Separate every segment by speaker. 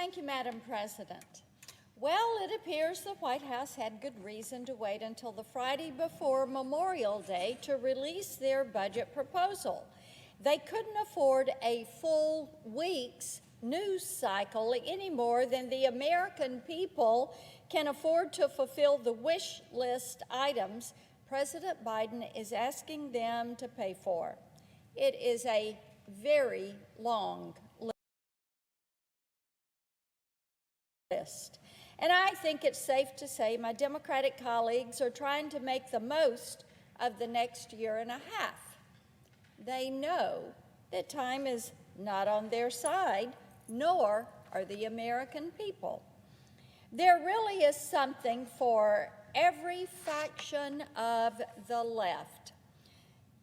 Speaker 1: Thank you, Madam President. Well, it appears the White House had good reason to wait until the Friday before Memorial Day to release their budget proposal. They couldn't afford a full week's news cycle any more than the American people can afford to fulfill the wish list items President Biden is asking them to pay for. It is a very long list. And I think it's safe to say my Democratic colleagues are trying to make the most of the next year and a half. They know that time is not on their side, nor are the American people. There really is something for every faction of the left.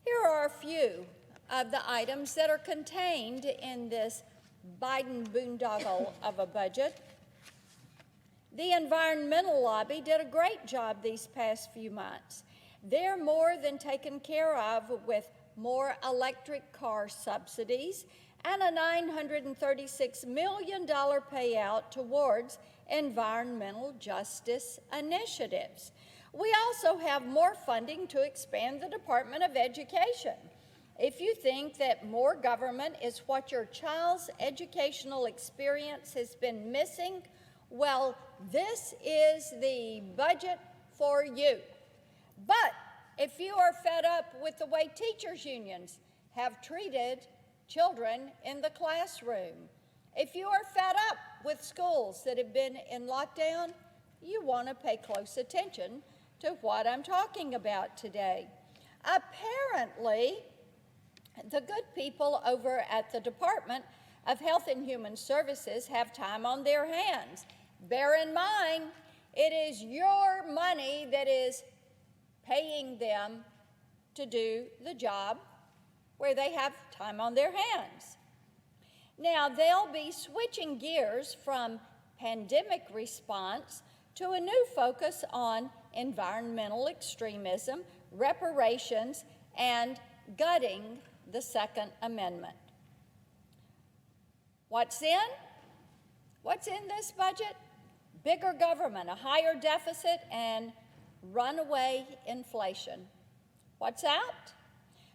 Speaker 1: Here are a few of the items that are contained in this Biden boondoggle of a budget. The environmental lobby did a great job these past few months. They're more than taken care of with more electric car subsidies and a $936 million payout towards environmental justice initiatives. We also have more funding to expand the Department of Education. If you think that more government is what your child's educational experience has been missing, well, this is the budget for you. But if you are fed up with the way teachers' unions have treated children in the classroom, if you are fed up with schools that have been in lockdown, you want to pay close attention to what I'm talking about today. Apparently, the good people over at the Department of Health and Human Services have time on their hands. Bear in mind, it is your money that is paying them to do the job where they have time on their hands. Now, they'll be switching gears from pandemic response to a new focus on environmental extremism, reparations, and gutting the Second Amendment. What's in? What's in this budget? Bigger government, a higher deficit, and runaway inflation. What's out?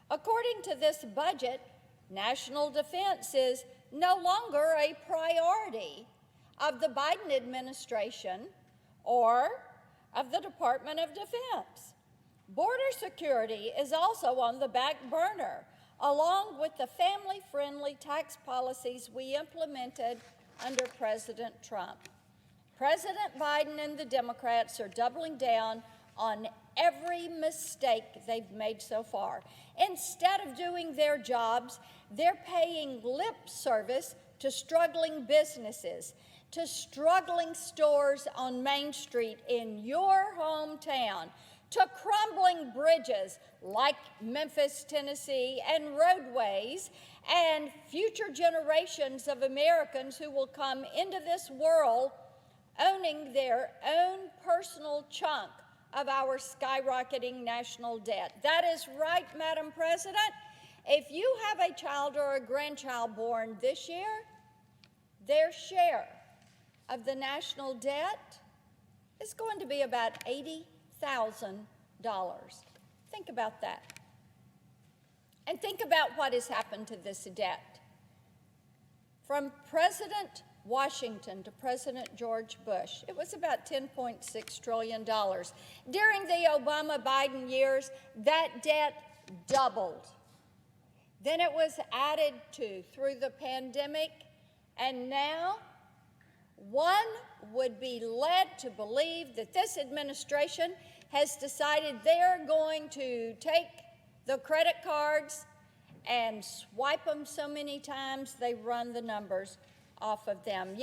Speaker 1: According to this budget, national defense is no longer a priority of the Biden administration or of the Department of Defense. Border security is also on the back burner, along with the family-friendly tax policies we implemented under President Trump. President Biden and the Democrats are doubling down on every mistake they've made so far. Instead of doing their jobs, they're paying lip service to struggling businesses, to struggling stores on Main Street in your hometown, to crumbling bridges like Memphis, Tennessee, and roadways, and future generations of Americans who will come into this world owning their own personal chunk of our skyrocketing national debt. That is right, Madam President. If you have a child or a grandchild born this year, their share of the national debt is going to be about $80,000. Think about that. And think about what has happened to this debt. From President Washington to President George Bush, it was about $10.6 trillion. During the Obama-Biden years, that debt doubled. Then it was added to through the pandemic, and now one would be led to believe that this administration has decided they're going to take the credit cards and swipe them so many times they run the numbers off of them.